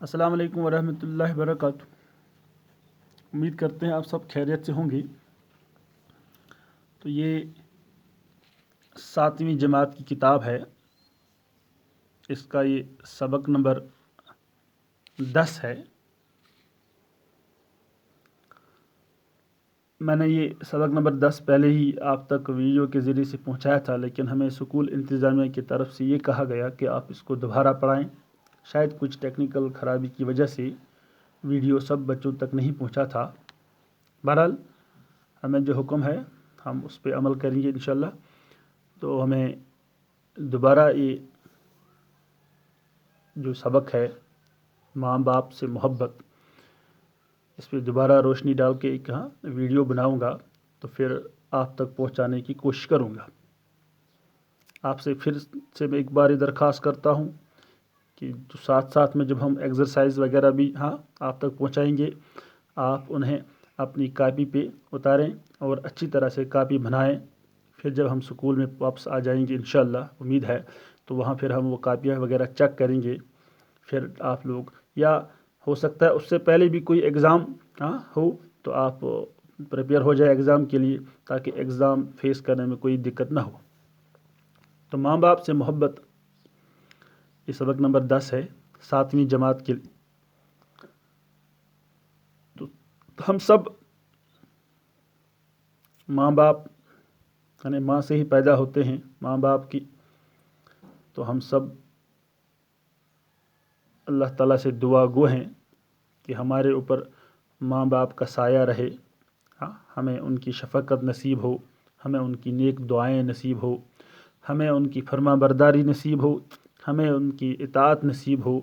السلام علیکم ورحمۃ اللہ وبرکاتہ۔ امید کرتے ہیں آپ سب خیریت سے ہوں گے۔ تو یہ 7ویں جماعت کی کتاب ہے، اس کا یہ سبق نمبر 10 ہے۔ میں نے یہ سبق نمبر 10 پہلے ہی آپ تک ویڈیو کے ذریعے سے پہنچایا تھا، لیکن ہمیں اسکول انتظامیہ کی طرف سے یہ کہا گیا کہ آپ اس کو دوبارہ پڑھائیں۔ شاید کچھ ٹیکنیکل خرابی کی وجہ سے ویڈیو سب بچوں تک نہیں پہنچا تھا۔ بہرحال ہمیں جو حکم ہے ہم اس پہ عمل کریں گے انشاءاللہ۔ تو ہمیں دوبارہ یہ جو سبق ہے ماں باپ سے محبت، اس پہ دوبارہ روشنی ڈال کے ایک ویڈیو بناؤں گا، تو پھر آپ تک پہنچانے کی کوشش کروں گا۔ آپ سے پھر سے میں ایک بار درخواست کرتا ہوں کہ ساتھ ساتھ میں جب ہم ایکسرسائز وغیرہ بھی آپ تک پہنچائیں گے، آپ انہیں اپنی کاپی پہ اتاریں اور اچھی طرح سے کاپی بنائیں۔ پھر جب ہم سکول میں واپس آ جائیں گے انشاءاللہ، امید ہے، تو وہاں پھر ہم وہ کاپیاں وغیرہ چیک کریں گے۔ پھر آپ لوگ، یا ہو سکتا ہے اس سے پہلے بھی کوئی ایگزام ہو تو آپ پریپیئر ہو جائے ایگزام کے لیے، تاکہ ایگزام فیس کرنے میں کوئی دقت نہ ہو۔ تو ماں باپ سے محبت، یہ سبق نمبر 10 ہے 7ویں جماعت کے لیے۔ تو ہم سب ماں باپ یعنی ماں سے ہی پیدا ہوتے ہیں، ماں باپ کی، تو ہم سب اللہ تعالیٰ سے دعا گو ہیں کہ ہمارے اوپر ماں باپ کا سایہ رہے، ہمیں ان کی شفقت نصیب ہو، ہمیں ان کی نیک دعائیں نصیب ہو، ہمیں ان کی فرما برداری نصیب ہو، ہمیں ان کی اطاعت نصیب ہو۔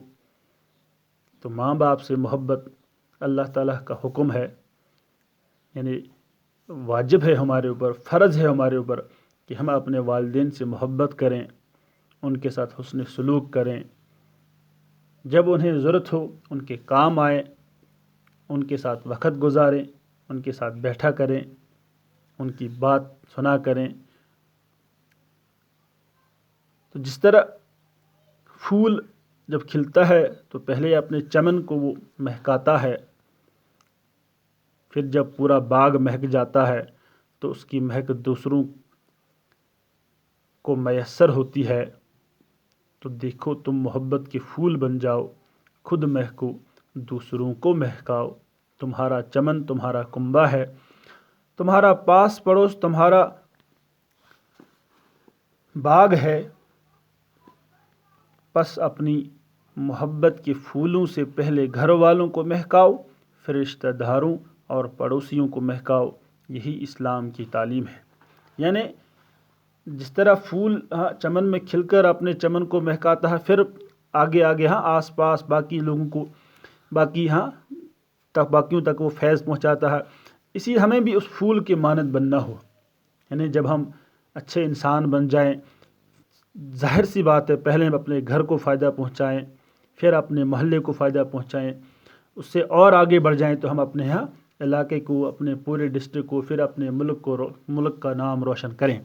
تو ماں باپ سے محبت اللہ تعالیٰ کا حکم ہے، یعنی واجب ہے ہمارے اوپر، فرض ہے ہمارے اوپر کہ ہم اپنے والدین سے محبت کریں، ان کے ساتھ حسن سلوک کریں، جب انہیں ضرورت ہو ان کے کام آئیں، ان کے ساتھ وقت گزاریں، ان کے ساتھ بیٹھا کریں، ان کی بات سنا کریں۔ تو جس طرح پھول جب کھلتا ہے تو پہلے اپنے چمن کو وہ مہکاتا ہے، پھر جب پورا باغ مہک جاتا ہے تو اس کی مہک دوسروں کو میسر ہوتی ہے۔ تو دیکھو تم محبت کے پھول بن جاؤ، خود مہکو دوسروں کو مہکاؤ۔ تمہارا چمن تمہارا کنبہ ہے، تمہارا پاس پڑوس تمہارا باغ ہے، پس اپنی محبت کے پھولوں سے پہلے گھر والوں کو مہکاؤ، پھر رشتہ داروں اور پڑوسیوں کو مہکاؤ۔ یہی اسلام کی تعلیم ہے۔ یعنی جس طرح پھول چمن میں کھل کر اپنے چمن کو مہکاتا ہے، پھر آگے آس پاس باقی لوگوں کو، باقیوں تک وہ فیض پہنچاتا ہے، اسی ہمیں بھی اس پھول کے مانند بننا ہو۔ یعنی جب ہم اچھے انسان بن جائیں، ظاہر سی بات ہے پہلے ہم اپنے گھر کو فائدہ پہنچائیں، پھر اپنے محلے کو فائدہ پہنچائیں، اس سے اور آگے بڑھ جائیں تو ہم اپنے علاقے کو، اپنے پورے ڈسٹرکٹ کو، پھر اپنے ملک کا نام روشن کریں۔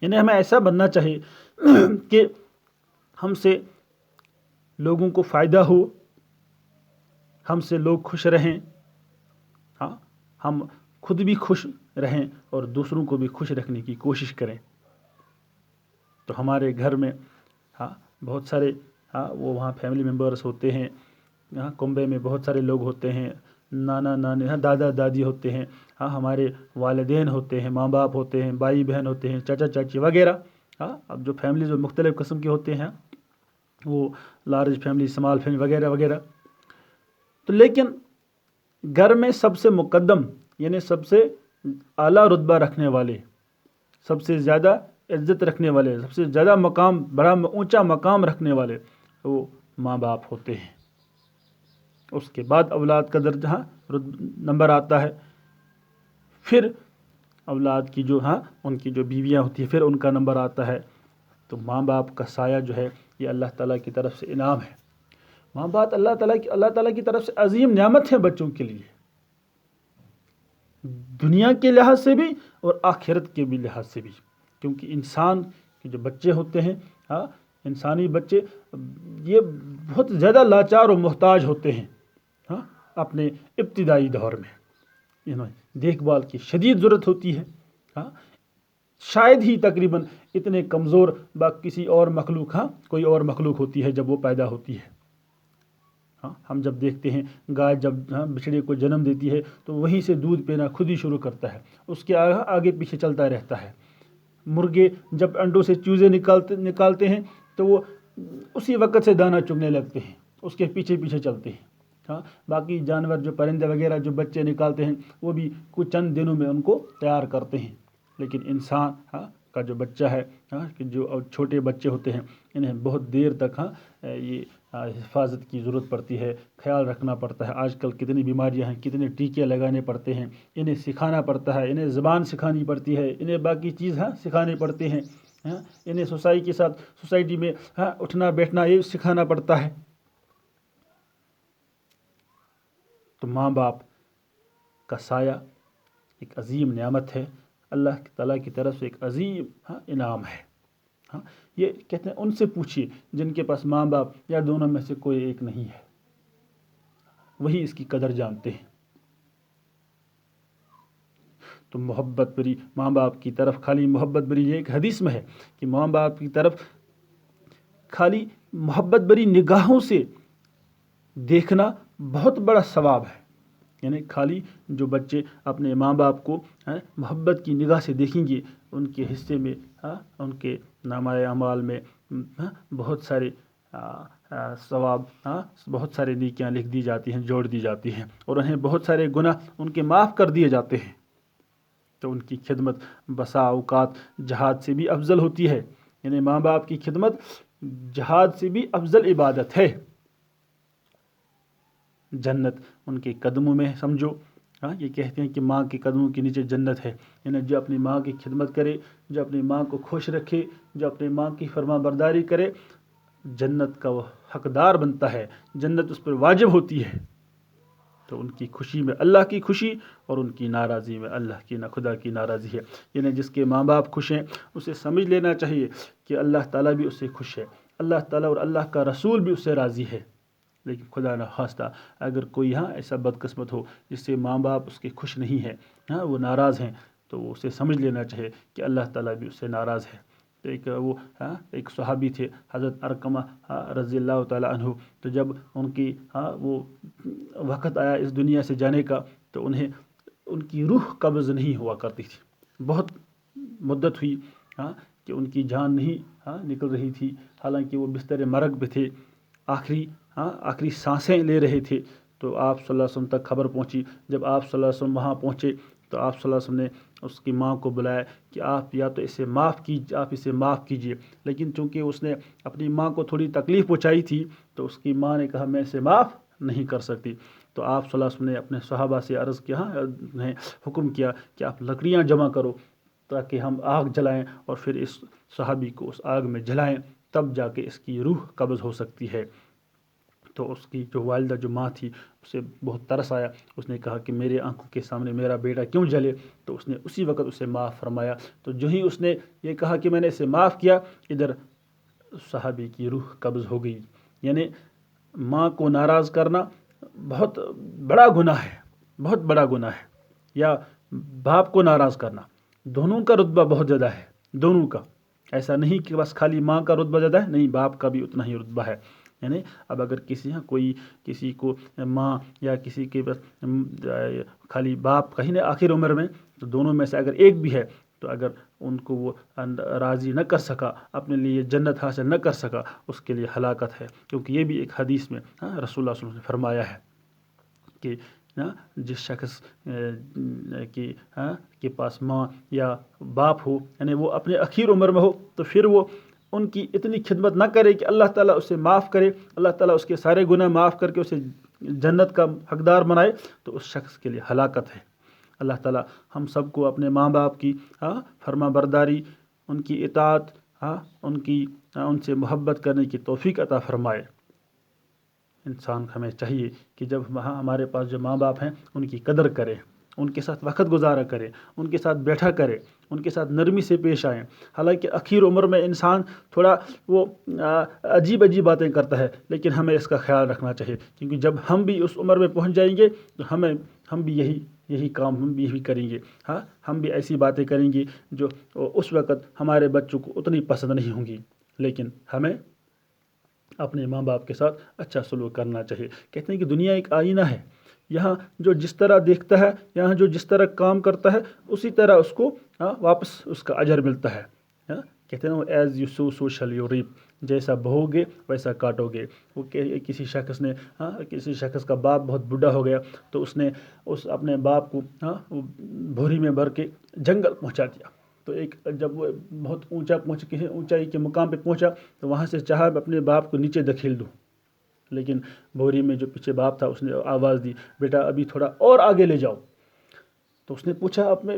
یعنی ہمیں ایسا بننا چاہیے کہ ہم سے لوگوں کو فائدہ ہو، ہم سے لوگ خوش رہیں، ہم خود بھی خوش رہیں اور دوسروں کو بھی خوش رکھنے کی کوشش کریں۔ تو ہمارے گھر میں بہت سارے وہ وہاں فیملی ممبرس ہوتے ہیں، کنبے میں بہت سارے لوگ ہوتے ہیں، نانا نانی، دادا دادی ہوتے ہیں، ہمارے والدین ہوتے ہیں، ماں باپ ہوتے ہیں، بھائی بہن ہوتے ہیں، چاچا چاچی وغیرہ۔ اب جو فیملی جو مختلف قسم کے ہوتے ہیں، وہ لارج فیملی، اسمال فیملی وغیرہ وغیرہ۔ تو لیکن گھر میں سب سے مقدم، یعنی سب سے اعلیٰ رتبہ رکھنے والے، سب سے زیادہ عزت رکھنے والے، سب سے زیادہ مقام، بڑا اونچا مقام رکھنے والے وہ ماں باپ ہوتے ہیں۔ اس کے بعد اولاد کا درجہ نمبر آتا ہے، پھر اولاد کی جو ان کی جو بیویاں ہوتی ہیں، پھر ان کا نمبر آتا ہے۔ تو ماں باپ کا سایہ جو ہے یہ اللہ تعالیٰ کی طرف سے انعام ہے۔ ماں باپ اللہ تعالیٰ کی طرف سے عظیم نعمت ہے بچوں کے لیے، دنیا کے لحاظ سے بھی اور آخرت کے بھی لحاظ سے بھی، کیونکہ انسان کے جو بچے ہوتے ہیں انسانی بچے یہ بہت زیادہ لاچار و محتاج ہوتے ہیں ہاں اپنے ابتدائی دور میں، انہیں دیکھ بھال کی شدید ضرورت ہوتی ہے ہاں شاید ہی تقریباً اتنے کمزور کسی اور مخلوق کوئی اور مخلوق ہوتی ہے جب وہ پیدا ہوتی ہے ہم جب دیکھتے ہیں گائے جب بچڑے کو جنم دیتی ہے تو وہیں سے دودھ پینا خود ہی شروع کرتا ہے، اس کے آگے پیچھے چلتا رہتا ہے۔ مرغے جب انڈوں سے چوزے نکالتے ہیں تو وہ اسی وقت سے دانہ چگنے لگتے ہیں، اس کے پیچھے پیچھے چلتے ہیں باقی جانور جو پرندے وغیرہ جو بچے نکالتے ہیں وہ بھی کچھ چند دنوں میں ان کو تیار کرتے ہیں، لیکن انسان کا جو بچہ ہے کہ جو چھوٹے بچے ہوتے ہیں انہیں بہت دیر تک یہ حفاظت کی ضرورت پڑتی ہے، خیال رکھنا پڑتا ہے۔ آج کل کتنی بیماریاں ہیں، کتنے ٹیکے لگانے پڑتے ہیں، انہیں سکھانا پڑتا ہے، انہیں زبان سکھانی پڑتی ہے، انہیں باقی چیز سکھانے پڑتے ہیں، انہیں سوسائٹی میں اٹھنا بیٹھنا یہ سکھانا پڑتا ہے۔ تو ماں باپ کا سایہ ایک عظیم نعمت ہے، اللہ تعالیٰ کی طرف سے ایک عظیم انعام ہے۔ یہ کہتے ہیں ان سے پوچھیے جن کے پاس ماں باپ یا دونوں میں سے کوئی ایک نہیں ہے، وہی اس کی قدر جانتے ہیں۔ تو محبت بری ماں باپ کی طرف خالی محبت بری، یہ ایک حدیث میں ہے کہ ماں باپ کی طرف خالی محبت بری نگاہوں سے دیکھنا بہت بڑا ثواب ہے، یعنی خالی جو بچے اپنے ماں باپ کو محبت کی نگاہ سے دیکھیں گے ان کے حصے میں ان کے نامہ اعمال میں بہت سارے ثواب بہت سارے نیکیاں لکھ دی جاتی ہیں، جوڑ دی جاتی ہیں، اور انہیں بہت سارے گناہ ان کے معاف کر دیے جاتے ہیں۔ تو ان کی خدمت بسا اوقات جہاد سے بھی افضل ہوتی ہے، یعنی ماں باپ کی خدمت جہاد سے بھی افضل عبادت ہے۔ جنت ان کے قدموں میں سمجھو، یہ کہتے ہیں کہ ماں کے قدموں کے نیچے جنت ہے، یعنی جو اپنی ماں کی خدمت کرے، جو اپنی ماں کو خوش رکھے، جو اپنی ماں کی فرما برداری کرے، جنت کا وہ حقدار بنتا ہے، جنت اس پر واجب ہوتی ہے۔ تو ان کی خوشی میں اللہ کی خوشی اور ان کی ناراضی میں اللہ کی خدا کی ناراضی ہے، یعنی جس کے ماں باپ خوش ہیں اسے سمجھ لینا چاہیے کہ اللہ تعالیٰ بھی اس سے خوش ہے، اللہ تعالیٰ اور اللہ کا رسول بھی اس سے راضی ہے۔ لیکن خدا نخواستہ اگر کوئی ایسا بدقسمت ہو جس سے ماں باپ اس کے خوش نہیں ہیں، وہ ناراض ہیں، تو وہ اسے سمجھ لینا چاہیے کہ اللہ تعالیٰ بھی اس سے ناراض ہے۔ تو ایک صحابی تھے حضرت ارقمہ رضی اللہ تعالیٰ عنہ، تو جب ان کی وہ وقت آیا اس دنیا سے جانے کا تو انہیں ان کی روح قبض نہیں ہوا کرتی تھی، بہت مدت ہوئی کہ ان کی جان نہیں نکل رہی تھی، حالانکہ وہ بستر مرگ پہ تھے، آخری سانسیں لے رہے تھے۔ تو آپ صلی اللہ علیہ وسلم تک خبر پہنچی، جب آپ صلی اللہ علیہ وسلم وہاں پہنچے تو آپ صلی اللہ علیہ وسلم نے اس کی ماں کو بلایا کہ آپ یا تو اسے معاف کیجئے، لیکن چونکہ اس نے اپنی ماں کو تھوڑی تکلیف پہنچائی تھی تو اس کی ماں نے کہا میں اسے معاف نہیں کر سکتی۔ تو آپ صلی اللہ علیہ وسلم نے اپنے صحابہ سے عرض کیا، انہیں حکم کیا کہ آپ لکڑیاں جمع کرو تاکہ ہم آگ جلائیں اور پھر اس صحابی کو اس آگ میں جلائیں، تب جا کے اس کی روح قبض ہو سکتی ہے۔ تو اس کی جو والدہ جو ماں تھی اسے بہت ترس آیا، اس نے کہا کہ میرے آنکھوں کے سامنے میرا بیٹا کیوں جلے، تو اس نے اسی وقت اسے معاف فرمایا۔ تو جو ہی اس نے یہ کہا کہ میں نے اسے معاف کیا، ادھر صحابی کی روح قبض ہو گئی۔ یعنی ماں کو ناراض کرنا بہت بڑا گناہ ہے، بہت بڑا گناہ ہے، یا باپ کو ناراض کرنا، دونوں کا رتبہ بہت زیادہ ہے، دونوں کا، ایسا نہیں کہ بس خالی ماں کا رتبہ زیادہ ہے، نہیں باپ کا بھی اتنا ہی رتبہ ہے۔ یعنی اب اگر کسی کو ماں یا کسی کے بس خالی باپ کہیں نہ آخر عمر میں، تو دونوں میں سے اگر ایک بھی ہے تو اگر ان کو وہ راضی نہ کر سکا، اپنے لیے جنت حاصل نہ کر سکا، اس کے لیے ہلاکت ہے، کیونکہ یہ بھی ایک حدیث میں رسول اللہ صلی اللہ علیہ وسلم نے فرمایا ہے کہ جس شخص کے پاس ماں یا باپ ہو، یعنی وہ اپنے اخیر عمر میں ہو، تو پھر وہ ان کی اتنی خدمت نہ کرے کہ اللہ تعالیٰ اسے معاف کرے، اللہ تعالیٰ اس کے سارے گناہ معاف کر کے اسے جنت کا حقدار بنائے، تو اس شخص کے لیے ہلاکت ہے۔ اللہ تعالیٰ ہم سب کو اپنے ماں باپ کی فرما برداری، ان کی اطاعت، ان سے محبت کرنے کی توفیق عطا فرمائے۔ انسان ہمیں چاہیے کہ جب ہمارے پاس جو ماں باپ ہیں ان کی قدر کرے، ان کے ساتھ وقت گزارا کریں، ان کے ساتھ بیٹھا کریں، ان کے ساتھ نرمی سے پیش آئیں۔ حالانکہ اخیر عمر میں انسان تھوڑا وہ عجیب عجیب باتیں کرتا ہے، لیکن ہمیں اس کا خیال رکھنا چاہیے، کیونکہ جب ہم بھی اس عمر میں پہنچ جائیں گے تو ہم بھی یہی کام ہم بھی یہی کریں گے۔ ہاں، ہم بھی ایسی باتیں کریں گے جو اس وقت ہمارے بچوں کو اتنی پسند نہیں ہوں گی، لیکن ہمیں اپنے ماں باپ کے ساتھ اچھا سلوک کرنا چاہیے۔ کہتے ہیں کہ دنیا ایک آئینہ ہے، یہاں جو جس طرح دیکھتا ہے، یہاں جو جس طرح کام کرتا ہے، اسی طرح اس کو واپس اس کا اجر ملتا ہے۔ کہتے ہیں نا، ایز یو سو سو شل یو ریپ، جیسا بہو گے ویسا کاٹو گے۔ وہ کسی شخص کا باپ بہت بوڑھا ہو گیا تو اس نے اپنے باپ کو بھوری میں بھر کے جنگل پہنچا دیا۔ تو جب وہ بہت کسی اونچائی کے مقام پہ پہنچا تو وہاں سے چاہا اپنے باپ کو نیچے دھکیل دوں، لیکن بھوری میں جو پیچھے باپ تھا اس نے آواز دی، بیٹا ابھی تھوڑا اور آگے لے جاؤ۔ تو اس نے پوچھا اپنے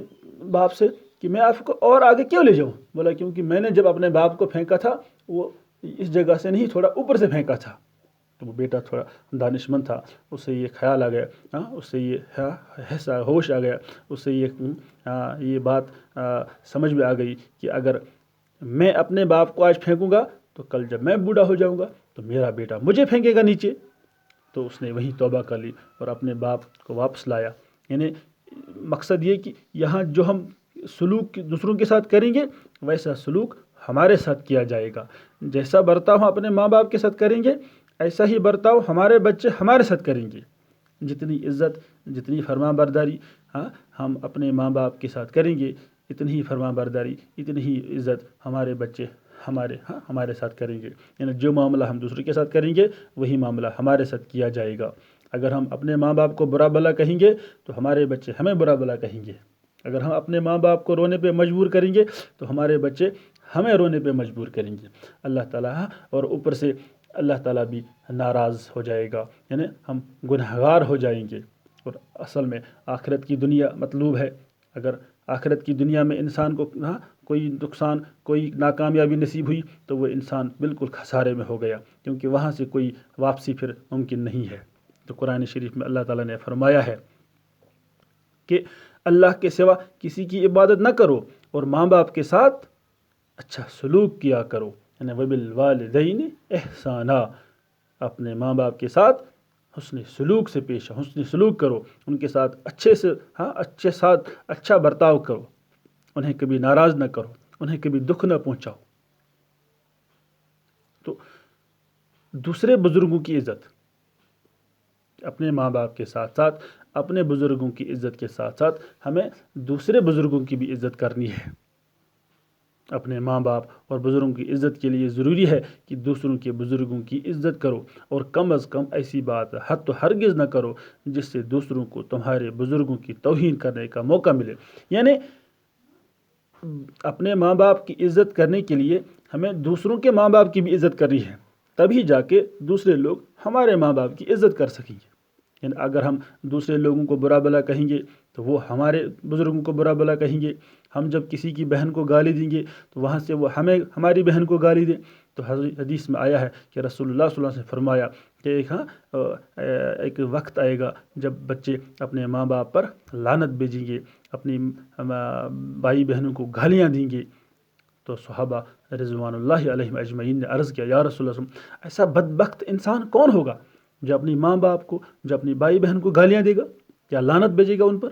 باپ سے کہ میں آپ کو اور آگے کیوں لے جاؤں؟ بولا کیونکہ میں نے جب اپنے باپ کو پھینکا تھا وہ اس جگہ سے نہیں، تھوڑا اوپر سے پھینکا تھا۔ تو وہ بیٹا تھوڑا دانشمند تھا، اس سے یہ خیال آ گیا، اس سے یہ ہوش آ گیا، اس سے یہ بات سمجھ میں آ گئی کہ اگر میں اپنے باپ کو آج پھینکوں گا تو کل جب میں بوڑھا ہو جاؤں گا تو میرا بیٹا مجھے پھینکے گا نیچے۔ تو اس نے وہیں توبہ کر لی اور اپنے باپ کو واپس لایا۔ یعنی مقصد یہ کہ یہاں جو ہم سلوک دوسروں کے ساتھ کریں گے ویسا سلوک ہمارے ساتھ کیا جائے گا۔ جیسا برتاؤ ہم اپنے ماں باپ کے ساتھ کریں گے ایسا ہی برتاؤ ہمارے بچے ہمارے ساتھ کریں گے۔ جتنی عزت، جتنی فرما برداری ہم اپنے ماں باپ کے ساتھ کریں گے، اتنی ہی فرما برداری، اتنی ہی عزت ہمارے بچے ہمارے ساتھ کریں گے۔ یعنی جو معاملہ ہم دوسرے کے ساتھ کریں گے وہی معاملہ ہمارے ساتھ کیا جائے گا۔ اگر ہم اپنے ماں باپ کو برا بھلا کہیں گے تو ہمارے بچے ہمیں برا بھلا کہیں گے۔ اگر ہم اپنے ماں باپ کو رونے پہ مجبور کریں گے تو ہمارے بچے ہمیں رونے پہ مجبور کریں گے۔ اللہ تعالیٰ اور اوپر سے اللہ تعالیٰ بھی ناراض ہو جائے گا، یعنی ہم گنہگار ہو جائیں گے۔ اور اصل میں آخرت کی دنیا مطلوب ہے۔ اگر آخرت کی دنیا میں انسان کو کوئی نقصان، کوئی ناکامیابی نصیب ہوئی تو وہ انسان بالکل خسارے میں ہو گیا، کیونکہ وہاں سے کوئی واپسی پھر ممکن نہیں ہے۔ تو قرآن شریف میں اللہ تعالیٰ نے فرمایا ہے کہ اللہ کے سوا کسی کی عبادت نہ کرو اور ماں باپ کے ساتھ اچھا سلوک کیا کرو، یعنی وبالوالدین احسانا، اپنے ماں باپ کے ساتھ حسن سلوک کرو، ان کے ساتھ اچھا برتاؤ کرو، انہیں کبھی ناراض نہ کرو، انہیں کبھی دکھ نہ پہنچاؤ۔ تو دوسرے بزرگوں کی عزت اپنے ماں باپ کے ساتھ ساتھ، اپنے بزرگوں کی عزت کے ساتھ ساتھ ہمیں دوسرے بزرگوں کی بھی عزت کرنی ہے۔ اپنے ماں باپ اور بزرگوں کی عزت کے لیے ضروری ہے کہ دوسروں کے بزرگوں کی عزت کرو، اور کم از کم ایسی بات حد تو ہرگز نہ کرو جس سے دوسروں کو تمہارے بزرگوں کی توہین کرنے کا موقع ملے۔ یعنی اپنے ماں باپ کی عزت کرنے کے لیے ہمیں دوسروں کے ماں باپ کی بھی عزت کرنی ہے، تبھی جا کے دوسرے لوگ ہمارے ماں باپ کی عزت کر سکیں گے۔ یعنی اگر ہم دوسرے لوگوں کو برا بھلا کہیں گے تو وہ ہمارے بزرگوں کو برا بھلا کہیں گے۔ ہم جب کسی کی بہن کو گالی دیں گے تو وہاں سے وہ ہماری بہن کو گالی دیں۔ تو حدیث میں آیا ہے کہ رسول اللہ صلی اللہ علیہ وسلم نے فرمایا کہ ایک وقت آئے گا جب بچے اپنے ماں باپ پر لعنت بھیجیں گے، اپنی بھائی بہنوں کو گالیاں دیں گے۔ تو صحابہ رضوان اللہ علیہم اجمعین نے عرض کیا، یا رسول اللہ، ایسا بدبخت انسان کون ہوگا جو اپنی ماں باپ کو، جو اپنی بھائی بہن کو گالیاں دے گا یا لعنت بھیجے گا ان پر؟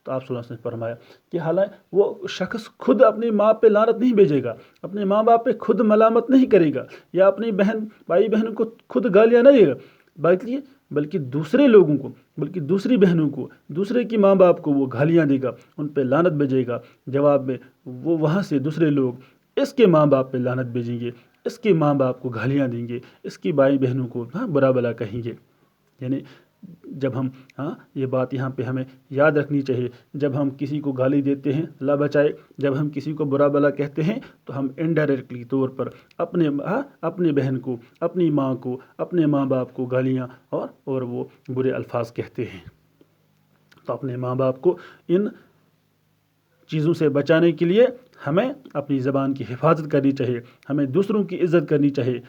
تو آپ صلی اللہ علیہ وسلم نے فرمایا کہ حالانکہ وہ شخص خود اپنی ماں پہ لعنت نہیں بھیجے گا، اپنے ماں باپ پہ خود ملامت نہیں کرے گا، یا اپنی بھائی بہن کو خود گالیاں نہیں دے گا، بلکہ دوسرے لوگوں کو، بلکہ دوسری بہنوں کو، دوسرے کی ماں باپ کو وہ گالیاں دے گا، ان پہ لعنت بھیجے گا۔ جواب میں وہ وہاں سے دوسرے لوگ اس کے ماں باپ پہ لعنت بھیجیں گے، اس کے ماں باپ کو گالیاں دیں گے، اس کی بھائی بہنوں کو برا بھلا کہیں گے۔ یعنی جب ہم یہ بات یہاں پہ ہمیں یاد رکھنی چاہیے، جب ہم کسی کو گالی دیتے ہیں، اللہ بچائے، جب ہم کسی کو برا بھلا کہتے ہیں تو ہم انڈائریکٹلی طور پر اپنے بہن کو، اپنی ماں کو، اپنے ماں باپ کو گالیاں اور وہ برے الفاظ کہتے ہیں۔ تو اپنے ماں باپ کو ان چیزوں سے بچانے کے لیے ہمیں اپنی زبان کی حفاظت کرنی چاہیے، ہمیں دوسروں کی عزت کرنی چاہیے۔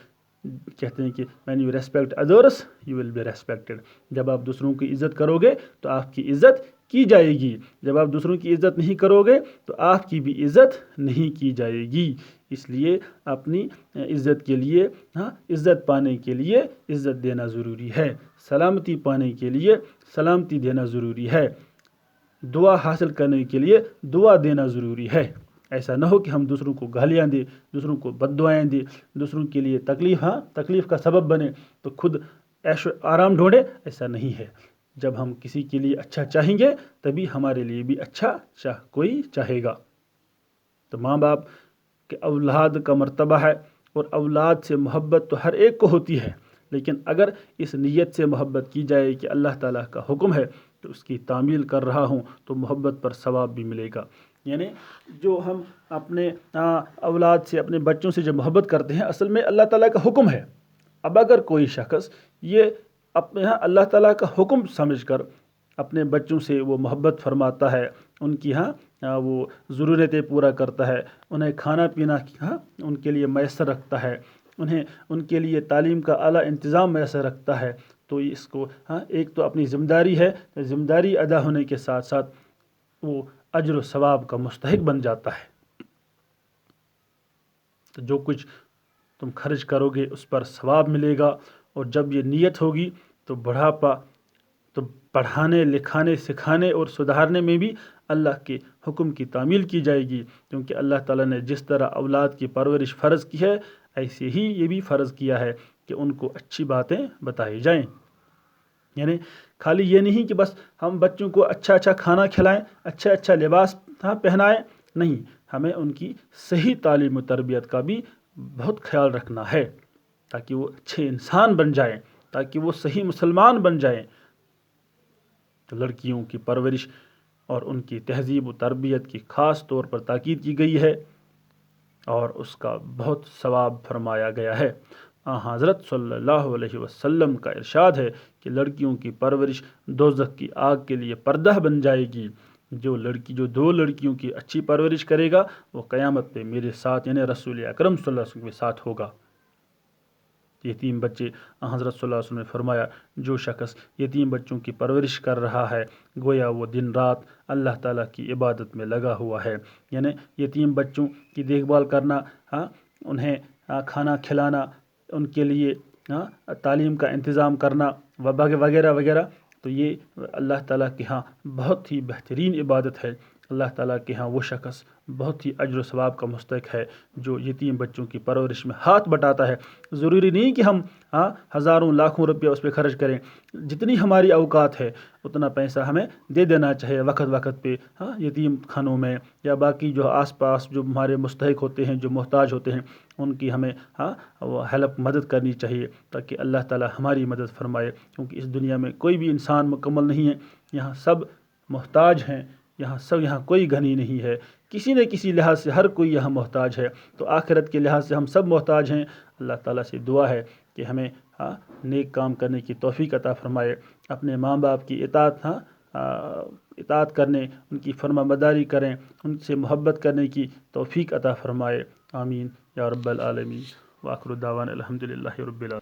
کہتے ہیں کہ when you respect others you will be respected، جب آپ دوسروں کی عزت کرو گے تو آپ کی عزت کی جائے گی۔ جب آپ دوسروں کی عزت نہیں کرو گے تو آپ کی بھی عزت نہیں کی جائے گی۔ اس لیے اپنی عزت کے لیے عزت پانے کے لیے عزت دینا ضروری ہے، سلامتی پانے کے لیے سلامتی دینا ضروری ہے، دعا حاصل کرنے کے لیے دعا دینا ضروری ہے۔ ایسا نہ ہو کہ ہم دوسروں کو گالیاں دیں، دوسروں کو بد دعائیں دیں، دوسروں کے لیے تکلیف کا سبب بنے تو خود عیش و آرام ڈھونڈے۔ ایسا نہیں ہے۔ جب ہم کسی کے لیے اچھا چاہیں گے تبھی ہمارے لیے بھی اچھا کوئی چاہے گا۔ تو ماں باپ کے اولاد کا مرتبہ ہے، اور اولاد سے محبت تو ہر ایک کو ہوتی ہے، لیکن اگر اس نیت سے محبت کی جائے کہ اللہ تعالیٰ کا حکم ہے تو اس کی تعمیل کر رہا ہوں تو محبت پر ثواب بھی ملے گا۔ یعنی جو ہم اپنے اولاد سے، اپنے بچوں سے جو محبت کرتے ہیں، اصل میں اللہ تعالیٰ کا حکم ہے۔ اب اگر کوئی شخص یہ اپنے اللہ تعالیٰ کا حکم سمجھ کر اپنے بچوں سے وہ محبت فرماتا ہے، ان کی وہ ضرورتیں پورا کرتا ہے، انہیں کھانا پینا ان کے لیے میسر رکھتا ہے، ان کے لیے تعلیم کا اعلیٰ انتظام میسر رکھتا ہے، تو اس کو ایک تو اپنی ذمہ داری ہے، ذمہ داری ادا ہونے کے ساتھ ساتھ وہ اجر و ثواب کا مستحق بن جاتا ہے۔ تو جو کچھ تم خرچ کرو گے اس پر ثواب ملے گا، اور جب یہ نیت ہوگی تو بڑھاپا تو پڑھانے، لکھانے، سکھانے اور سدھارنے میں بھی اللہ کے حکم کی تعمیل کی جائے گی، کیونکہ اللہ تعالیٰ نے جس طرح اولاد کی پرورش فرض کی ہے ایسے ہی یہ بھی فرض کیا ہے کہ ان کو اچھی باتیں بتائی جائیں۔ یعنی خالی یہ نہیں کہ بس ہم بچوں کو اچھا کھانا کھلائیں، اچھا لباس پہنائیں، نہیں، ہمیں ان کی صحیح تعلیم و تربیت کا بھی بہت خیال رکھنا ہے، تاکہ وہ اچھے انسان بن جائیں، تاکہ وہ صحیح مسلمان بن جائیں۔ تو لڑکیوں کی پرورش اور ان کی تہذیب و تربیت کی خاص طور پر تاکید کی گئی ہے، اور اس کا بہت ثواب فرمایا گیا ہے۔ حضرت صلی اللہ علیہ وسلم کا ارشاد ہے کہ لڑکیوں کی پرورش دوزخ کی آگ کے لیے پردہ بن جائے گی۔ جو دو لڑکیوں کی اچھی پرورش کرے گا وہ قیامت پہ میرے ساتھ، یعنی رسول اکرم صلی اللہ علیہ وسلم کے ساتھ ہوگا۔ یتیم بچے، حضرت صلی اللہ علیہ وسلم نے فرمایا جو شخص یتیم بچوں کی پرورش کر رہا ہے گویا وہ دن رات اللہ تعالیٰ کی عبادت میں لگا ہوا ہے۔ یعنی یتیم بچوں کی دیکھ بھال کرنا، انہیں کھانا کھلانا، ان کے لیے تعلیم کا انتظام کرنا وغیرہ وغیرہ، تو یہ اللہ تعالیٰ کے ہاں بہت ہی بہترین عبادت ہے۔ اللہ تعالیٰ کے ہاں وہ شخص بہت ہی اجر و ثواب کا مستحق ہے جو یتیم بچوں کی پرورش میں ہاتھ بٹاتا ہے۔ ضروری نہیں کہ ہم ہزاروں لاکھوں روپیہ اس پہ خرچ کریں، جتنی ہماری اوقات ہے اتنا پیسہ ہمیں دے دینا چاہیے وقت پہ یتیم خانوں میں، یا باقی جو آس پاس جو ہمارے مستحق ہوتے ہیں، جو محتاج ہوتے ہیں، ان کی ہمیں وہ مدد کرنی چاہیے، تاکہ اللہ تعالیٰ ہماری مدد فرمائے، کیونکہ اس دنیا میں کوئی بھی انسان مکمل نہیں ہے، یہاں سب محتاج ہیں، یہاں کوئی غنی نہیں ہے، کسی نہ کسی لحاظ سے ہر کوئی یہاں محتاج ہے۔ تو آخرت کے لحاظ سے ہم سب محتاج ہیں۔ اللہ تعالیٰ سے دعا ہے کہ ہمیں نیک کام کرنے کی توفیق عطا فرمائے، اپنے ماں باپ کی اطاعت کرنے، ان کی فرما برداری کریں، ان سے محبت کرنے کی توفیق عطا فرمائے۔ آمین یا رب العالمین۔ وآخر دعوانا الحمدللہ رب العالمین۔